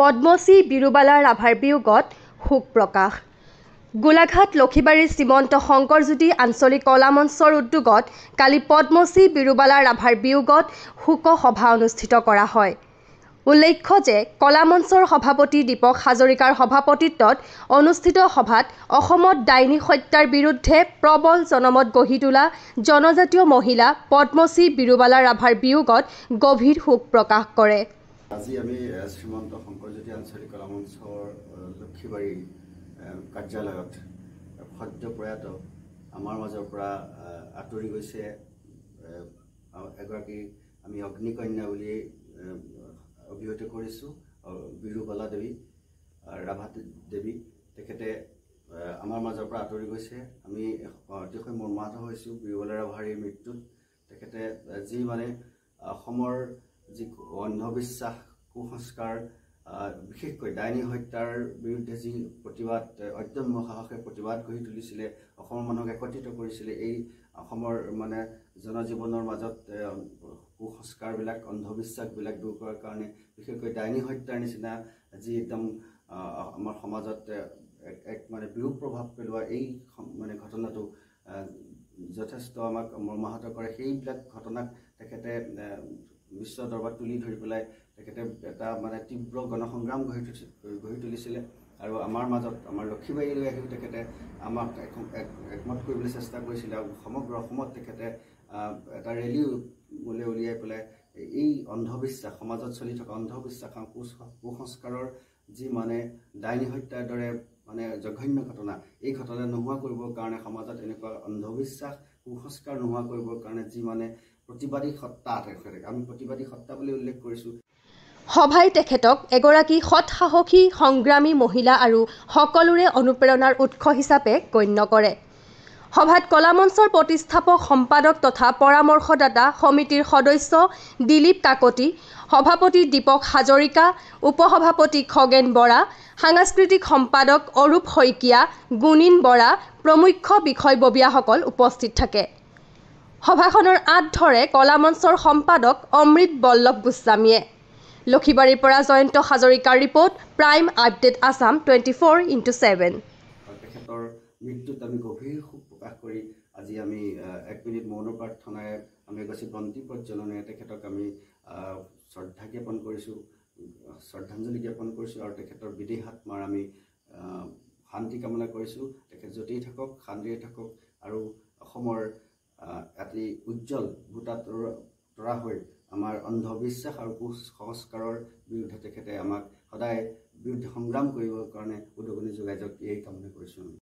পদ্মশ্ৰী বিৰুবালা ৰাভাৰ বিয়োগত শোক প্ৰকাশ। গোলাঘাট লক্ষীবাৰী শ্ৰীমন্ত শংকৰজ্যোতি আঞ্চলিক কলা মঞ্চৰ উদ্যোগত কালি পদ্মশ্ৰী বিৰুবালা ৰাভাৰ বিয়োগত শোক সভা অনুষ্ঠিত কৰা হয়। উল্লেখ্য যে কলা মঞ্চৰ সভাপতি দীপক হাজৰিকাৰ সভাপতিত্বত অনুষ্ঠিত সভাত অসমত ডাইনী হত্যাৰ বিৰুদ্ধে প্ৰবল জনমত গঢ়ি তোলা জনজাতীয় মহিলা পদ্মশ্ৰী বিৰুবালা ৰাভাৰ বিয়োগত গভীৰ শোক প্ৰকাশ কৰে। আজি আমি শ্ৰীমন্ত শংকৰজ্যোতি আঞ্চলিক কলা মঞ্চৰ লক্ষীবাৰী কাৰ্যালয়ত সদ্য প্ৰয়াত আমাৰ মাজৰ পৰা আঁতৰি গৈছে এগৰাকী আমি অগ্নিকন্যা বুলি অভিহিত কৰিছোঁ বিৰুবালা দেৱী ৰাভা দেৱী। তেখেতে আমাৰ মাজৰ পৰা আঁতৰি গৈছে। আমি অতিশয় মৰ্মাহত হৈছোঁ বিৰুবালা ৰাভাৰ এই মৃত্যুত। তেখেতে যি মানে অসমৰ যি অন্ধবিশ্বাস কুসংস্কাৰ বিশেষকৈ ডাইনী হত্যাৰ বিৰুদ্ধে যি প্ৰতিবাদ অদম্য সাহসে প্ৰতিবাদ গঢ়ি তুলিছিলে, অসমৰ মানুহক একত্ৰিত কৰিছিলে, এই অসমৰ মানে জনজীৱনৰ মাজত কুসংস্কাৰবিলাক অন্ধবিশ্বাসবিলাক দূৰ কৰাৰ কাৰণে বিশেষকৈ ডাইনী হত্যাৰ নিচিনা যি একদম আমাৰ সমাজত এক মানে বিৰূপ প্ৰভাৱ পেলোৱা এই মানে ঘটনাটো যথেষ্ট আমাক মৰ্মাহত কৰে। সেইবিলাক ঘটনাক তেখেতে বিশ্ব দৰবাৰত তুলি ধৰি পেলাই তেখেতে এটা মানে তীব্ৰ গণসংগ্ৰাম গঢ়ি তুলিছিলে আৰু আমাৰ মাজত আমাৰ লক্ষীবাৰীলৈ আহিও তেখেতে আমাক একমত কৰিবলৈ চেষ্টা কৰিছিলে আৰু সমগ্ৰ অসমত তেখেতে এটা ৰেলী উলিয়াই পেলাই এই অন্ধবিশ্বাস সমাজত চলি থকা অন্ধবিশ্বাস কুসংস্কাৰৰ যি মানে ডাইনী হত্যাৰ দৰে মানে জঘন্য ঘটনা, এই ঘটনা নোহোৱা কৰিবৰ কাৰণে সমাজত এনেকুৱা অন্ধবিশ্বাস কুসংস্কাৰ নোহোৱা কৰিবৰ কাৰণে যি মানে প্ৰতিবাদী সত্তা আমি প্ৰতিবাদী সত্তা বুলি উল্লেখ কৰিছোঁ। সভাই তেখেতক এগৰাকী সৎ সাহসী সংগ্ৰামী মহিলা আৰু সকলোৰে অনুপ্ৰেৰণাৰ উৎস হিচাপে গণ্য কৰে। সভাত কলা মঞ্চৰ প্ৰতিষ্ঠাপক সম্পাদক তথা পৰামৰ্শদাতা সমিতিৰ সদস্য দিলীপ কাকতি, সভাপতি দীপক হাজৰিকা, উপসভাপতি খগেন বৰা, সাংস্কৃতিক সম্পাদক অৰূপ শইকীয়া, গুণীন বৰা প্ৰমুখ বিষয়ববীয়াসকল উপস্থিত থাকে। সভাখনৰ আঁত ধৰে কলা মঞ্চৰ সম্পাদক অমৃত বল্লভ গোস্বামীয়ে। লক্ষীবাৰীৰ পৰা জয়ন্ত হাজৰিকাৰ report, prime update Assam 24x7। তেখেতৰ মৃত্যুত আমি গভীৰ শোক প্ৰকাশ কৰি আজি আমি 1 মিনিট মৌন প্ৰাৰ্থনাৰে আমি এগছি বন্তি প্ৰজ্বলনেৰে তেখেতক আমি শ্ৰদ্ধা জ্ঞাপন কৰিছোঁ, শ্ৰদ্ধাঞ্জলি জ্ঞাপন কৰিছোঁ আৰু তেখেতৰ বিদেহ আত্মাৰ আমি শান্তি কামনা কৰিছোঁ। তেখেত য'তেই থাকক শান্তিৰে থাকক আৰু অসমৰ এটি উজ্জ্বল ভোটা তৰা হৈ আমাৰ অন্ধবিশ্বাস আৰু কুসংস্কাৰৰ বিৰুদ্ধে তেখেতে আমাক সদায় বিৰুদ্ধে সংগ্ৰাম কৰিবৰ কাৰণে উদগনি যোগাই যাওক, এই কামনা কৰিছোঁ।